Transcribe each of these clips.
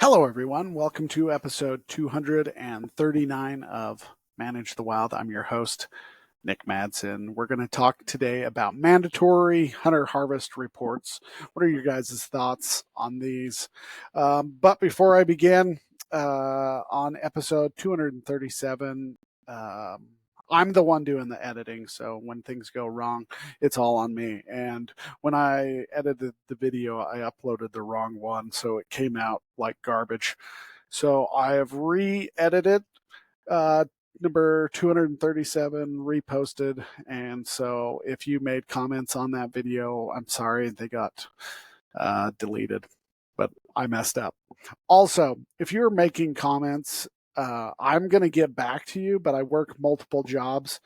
Hello, everyone. Welcome to episode 239 of Manage the Wild. I'm your host, Nick Madsen. We're going to talk today about mandatory hunter harvest reports. What are your guys' thoughts on these? But before I begin, on episode 237, I'm the one doing the editing, so when things go wrong, it's all on me. And when I edited the video, I uploaded the wrong one, so it came out like garbage. So I have re-edited uh, number 237, reposted. And so if you made comments on that video, I'm sorry, they got deleted, but I messed up. Also, if you're making comments, I'm going to get back to you, but I work multiple jobs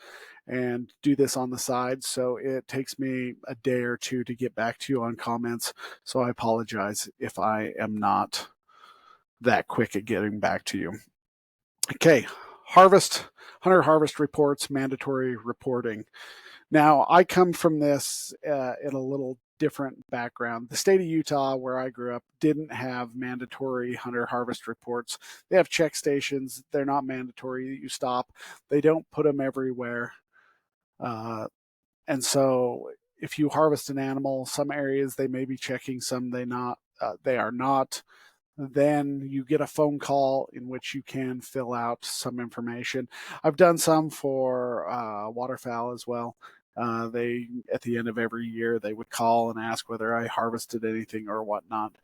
and do this on the side. So it takes me a day or two to get back to you on comments. So I apologize if I am not that quick at getting back to you. Okay, hunter harvest reports, mandatory reporting. Now, I come from this in a little different background. The state of Utah, where I grew up, didn't have mandatory hunter harvest reports. They have check stations. They're not mandatory. You stop. They don't put them everywhere. And so if you harvest an animal, some areas they may be checking, some they are not. Then you get a phone call in which you can fill out some information. I've done some for waterfowl as well. They at the end of every year they would call and ask whether I harvested anything or whatnot.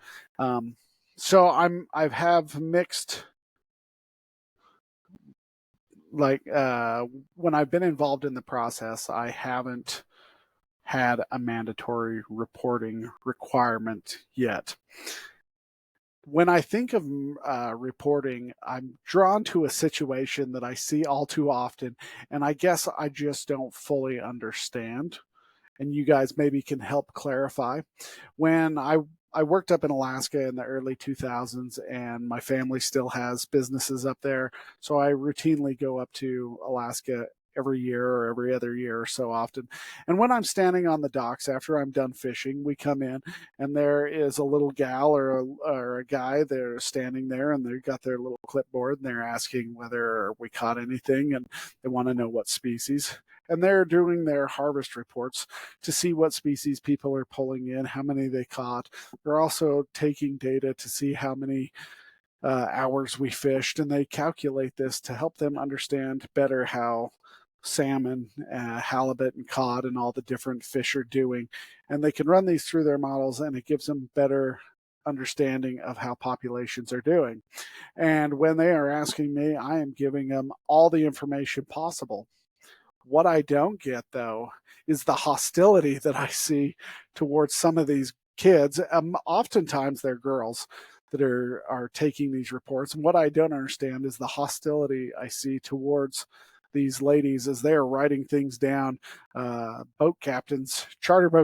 So I have mixed, like when I've been involved in the process, I haven't had a mandatory reporting requirement yet. When I think of reporting, I'm drawn to a situation that I see all too often, and I guess I just don't fully understand. And you guys maybe can help clarify. When I worked up in Alaska in the early 2000s, and my family still has businesses up there, so I routinely go up to Alaska every year or every other year or so often. And when I'm standing on the docks after I'm done fishing, we come in and there is a little gal or a guy, they're standing there and they've got their little clipboard and they're asking whether we caught anything, and they want to know what species. And they're doing their harvest reports to see what species people are pulling in, how many they caught. They're also taking data to see how many hours we fished, and they calculate this to help them understand better how salmon, halibut, and cod, and all the different fish are doing. And they can run these through their models, and it gives them better understanding of how populations are doing. And when they are asking me, I am giving them all the information possible. What I don't get, though, is the hostility that I see towards some of these kids. Oftentimes, they're girls that are taking these reports. And what I don't understand is the hostility I see towards these ladies as they are writing things down. Charter boat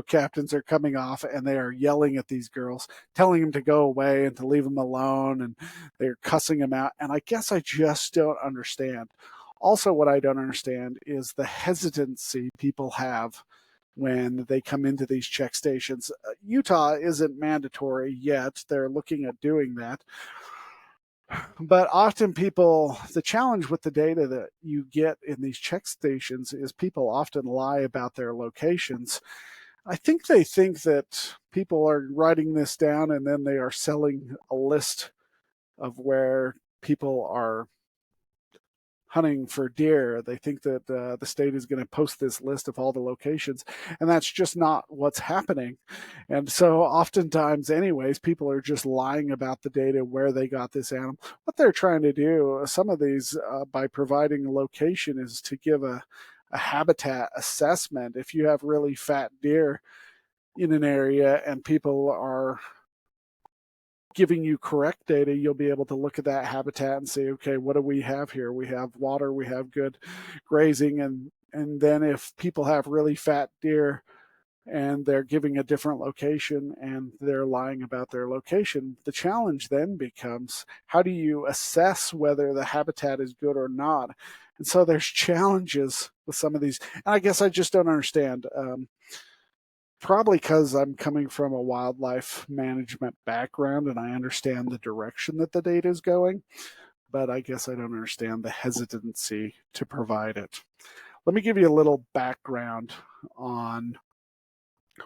captains are coming off and they are yelling at these girls, telling them to go away and to leave them alone. And they're cussing them out. And I guess I just don't understand. Also, what I don't understand is the hesitancy people have when they come into these check stations. Utah isn't mandatory yet. They're looking at doing that. But often the challenge with the data that you get in these check stations is people often lie about their locations. I think they think that people are writing this down and then they are selling a list of where people are hunting for deer. They think that the state is going to post this list of all the locations, and that's just not what's happening. And so oftentimes, anyways, people are just lying about the data where they got this animal. What they're trying to do, some of these, by providing a location, is to give a habitat assessment. If you have really fat deer in an area and people are giving you correct data, you'll be able to look at that habitat and say, okay, what do we have here? We have water, we have good grazing, and then if people have really fat deer and they're giving a different location and they're lying about their location, the challenge then becomes, how do you assess whether the habitat is good or not? And so there's challenges with some of these, and I guess I just don't understand. probably because I'm coming from a wildlife management background and I understand the direction that the data is going, but I guess I don't understand the hesitancy to provide it. Let me give you a little background on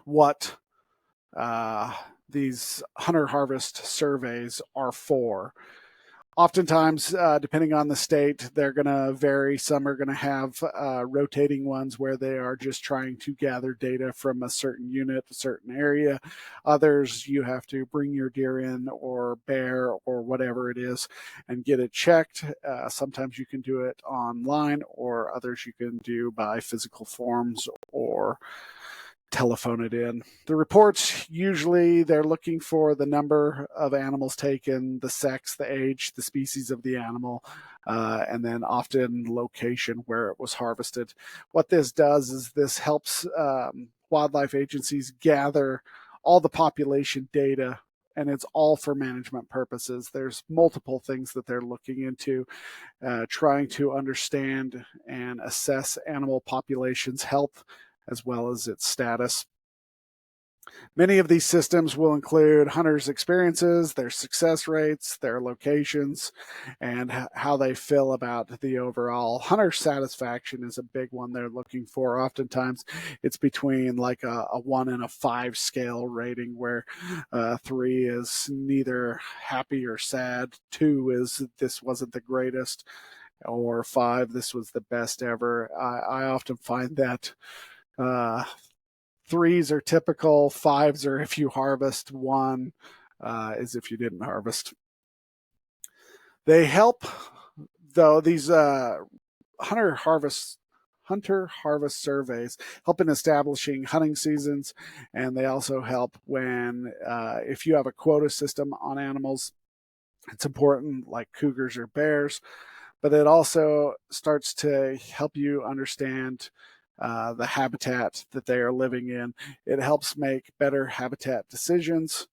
what these hunter harvest surveys are for. Oftentimes, depending on the state, they're going to vary. Some are going to have rotating ones where they are just trying to gather data from a certain unit, a certain area. Others, you have to bring your deer in or bear or whatever it is and get it checked. Sometimes you can do it online, or others you can do by physical forms or telephone it in. The reports, usually they're looking for the number of animals taken, the sex, the age, the species of the animal, and then often location where it was harvested. What this does is this helps wildlife agencies gather all the population data, and it's all for management purposes. There's multiple things that they're looking into, trying to understand and assess animal population's health as well as its status. Many of these systems will include hunters' experiences, their success rates, their locations, and how they feel about the overall. Hunter satisfaction is a big one they're looking for. Oftentimes, it's between like a 1 and a 5 scale rating, where 3 is neither happy or sad, 2 is this wasn't the greatest, or 5, this was the best ever. I often find that uh, 3s are typical, 5s are if you harvest, 1 is if you didn't harvest. They help, though, these hunter harvest surveys help in establishing hunting seasons, and they also help when if you have a quota system on animals, it's important, like cougars or bears, but it also starts to help you understand the habitat that they are living in. It helps make better habitat decisions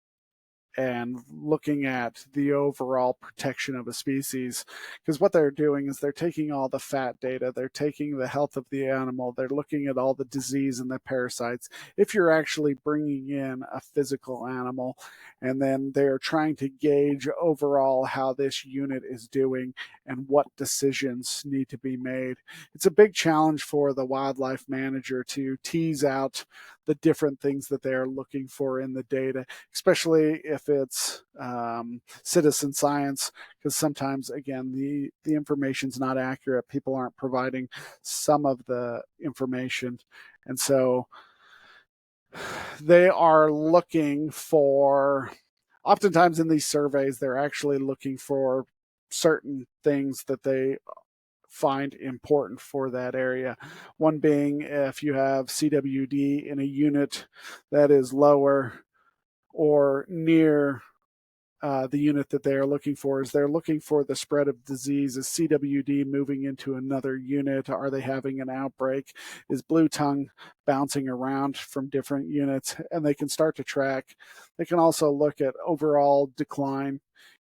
and looking at the overall protection of a species. Because what they're doing is they're taking all the fat data, they're taking the health of the animal, they're looking at all the disease and the parasites. If you're actually bringing in a physical animal, and then they're trying to gauge overall how this unit is doing and what decisions need to be made. It's a big challenge for the wildlife manager to tease out the different things that they are looking for in the data, especially if it's citizen science, because sometimes, again, the information's not accurate. People aren't providing some of the information. And so they are looking for, oftentimes in these surveys, they're actually looking for certain things that they find important for that area. One being, if you have CWD in a unit that is lower or near the unit that they are looking for, is they're looking for the spread of disease. Is CWD moving into another unit? Are they having an outbreak? Is blue tongue bouncing around from different units? And they can start to track. They can also look at overall decline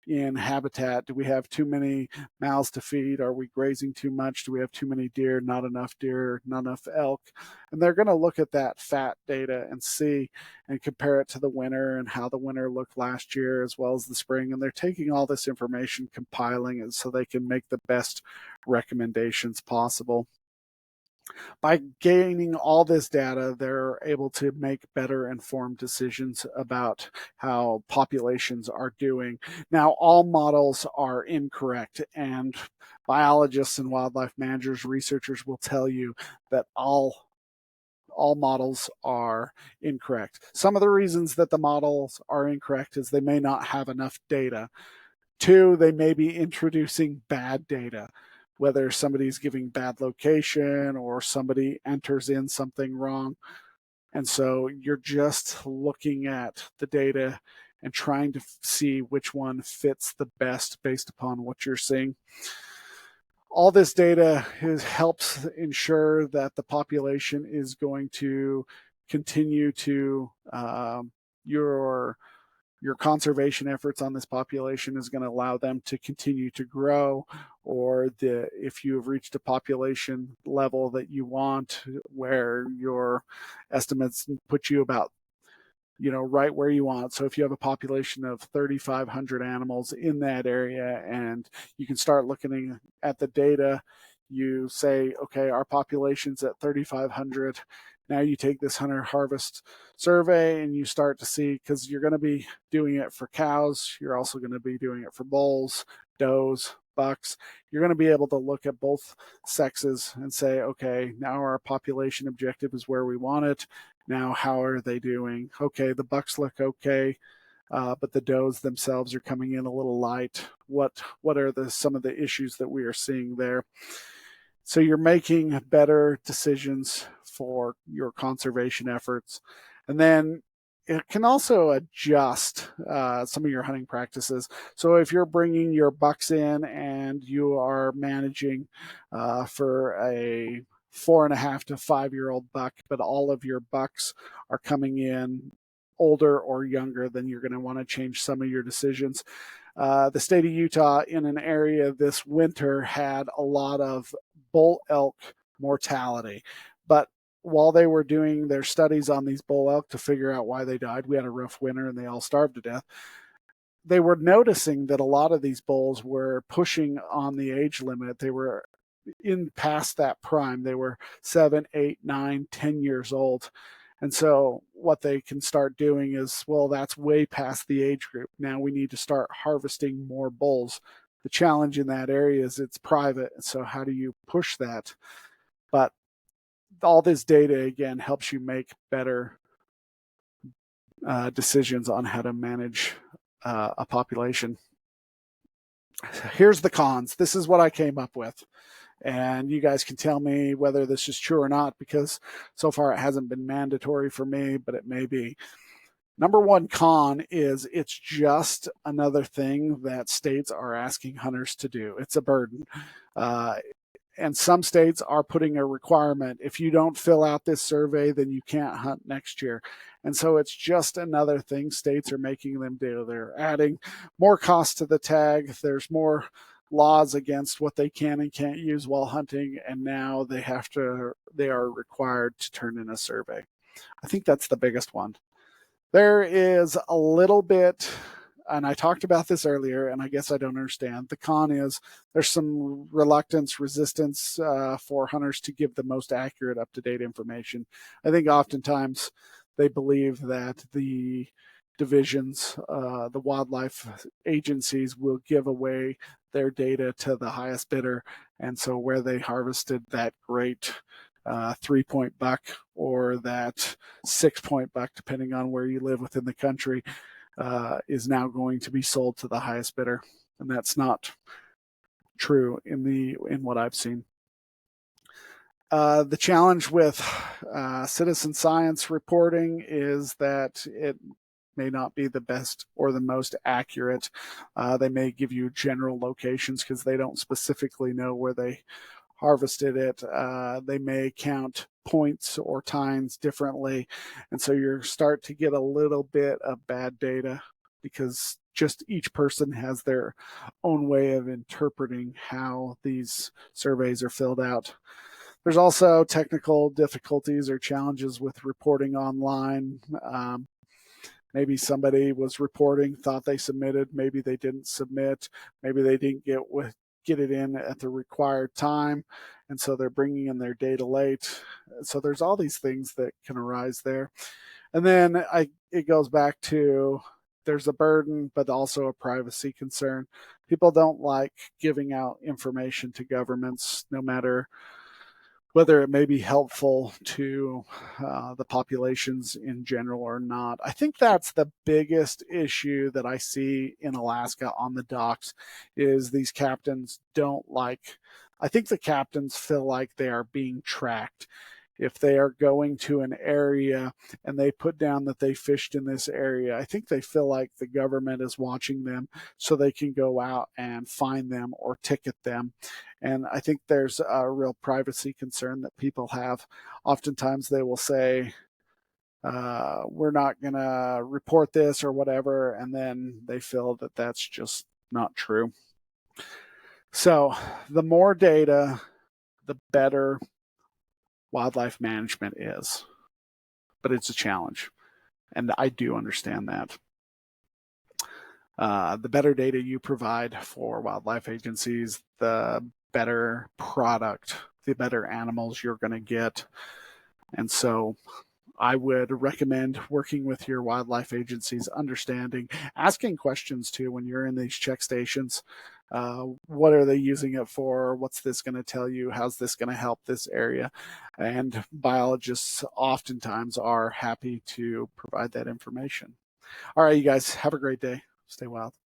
in habitat. Do we have too many mouths to feed? Are we grazing too much? Do we have too many deer, not enough elk? And they're going to look at that fat data and see and compare it to the winter and how the winter looked last year as well as the spring. And they're taking all this information, compiling it so they can make the best recommendations possible. By gaining all this data, they're able to make better informed decisions about how populations are doing. Now, all models are incorrect, and biologists and wildlife managers, researchers will tell you that all models are incorrect. Some of the reasons that the models are incorrect is they may not have enough data. 2, they may be introducing bad data, whether somebody's giving bad location or somebody enters in something wrong. And so you're just looking at the data and trying to see which one fits the best based upon what you're seeing. All this data helps ensure that the population is going to continue to your your conservation efforts on this population is going to allow them to continue to grow, or if you have reached a population level that you want where your estimates put you about right where you want. So if you have a population of 3,500 animals in that area and you can start looking at the data, you say, okay, our population's at 3,500. Now you take this hunter harvest survey and you start to see, because you're going to be doing it for cows, you're also going to be doing it for bulls, does, bucks. You're going to be able to look at both sexes and say, okay, now our population objective is where we want it. Now, how are they doing? Okay, the bucks look okay, but the does themselves are coming in a little light. What are some of the issues that we are seeing there? So you're making better decisions for your conservation efforts. And then it can also adjust some of your hunting practices. So if you're bringing your bucks in and you are managing for a 4.5 to 5-year-old buck, but all of your bucks are coming in older or younger, then you're going to want to change some of your decisions. The state of Utah in an area this winter had a lot of bull elk mortality. But while they were doing their studies on these bull elk to figure out why they died, we had a rough winter and they all starved to death. They were noticing that a lot of these bulls were pushing on the age limit. They were in past that prime. They were 7, 8, 9, 10 years old. And so what they can start doing is, well, that's way past the age group. Now we need to start harvesting more bulls. The challenge in that area is it's private. So how do you push that? But all this data, again, helps you make better decisions on how to manage a population. Here's the cons. This is what I came up with. And you guys can tell me whether this is true or not, because so far it hasn't been mandatory for me, but it may be. Number one con is it's just another thing that states are asking hunters to do. It's a burden. And some states are putting a requirement. If you don't fill out this survey, then you can't hunt next year. And so it's just another thing states are making them do. They're adding more cost to the tag. There's more laws against what they can and can't use while hunting, and now they are required to turn in a survey. I think that's the biggest one. There is a little bit, and I talked about this earlier, and I guess I don't understand. The con is there's some reluctance, resistance for hunters to give the most accurate, up-to-date information. I think oftentimes they believe that the divisions, the wildlife agencies will give away their data to the highest bidder. And so where they harvested that great 3-point buck or that 6-point buck, depending on where you live within the country, is now going to be sold to the highest bidder. And that's not true in what I've seen. The challenge with citizen science reporting is that it may not be the best or the most accurate. They may give you general locations because they don't specifically know where they harvested it. They may count points or tines differently. And so you start to get a little bit of bad data because just each person has their own way of interpreting how these surveys are filled out. There's also technical difficulties or challenges with reporting online. Maybe somebody was reporting, thought they submitted, maybe they didn't submit, maybe they didn't get it in at the required time, and so they're bringing in their data late. So there's all these things that can arise there. And then it goes back to there's a burden, but also a privacy concern. People don't like giving out information to governments, no matter whether it may be helpful to the populations in general or not. I think that's the biggest issue that I see in Alaska on the docks is these captains don't like, I think the captains feel like they are being tracked. If they are going to an area and they put down that they fished in this area, I think they feel like the government is watching them so they can go out and fine them or ticket them. And I think there's a real privacy concern that people have. Oftentimes they will say, we're not going to report this or whatever, and then they feel that that's just not true. So the more data, the better wildlife management is, but it's a challenge, and I do understand that. The better data you provide for wildlife agencies, the better product, the better animals you're going to get. And so I would recommend working with your wildlife agencies, understanding, asking questions too when you're in these check stations. What are they using it for? What's this going to tell you? How's this going to help this area? And biologists oftentimes are happy to provide that information. All right, you guys, have a great day. Stay wild.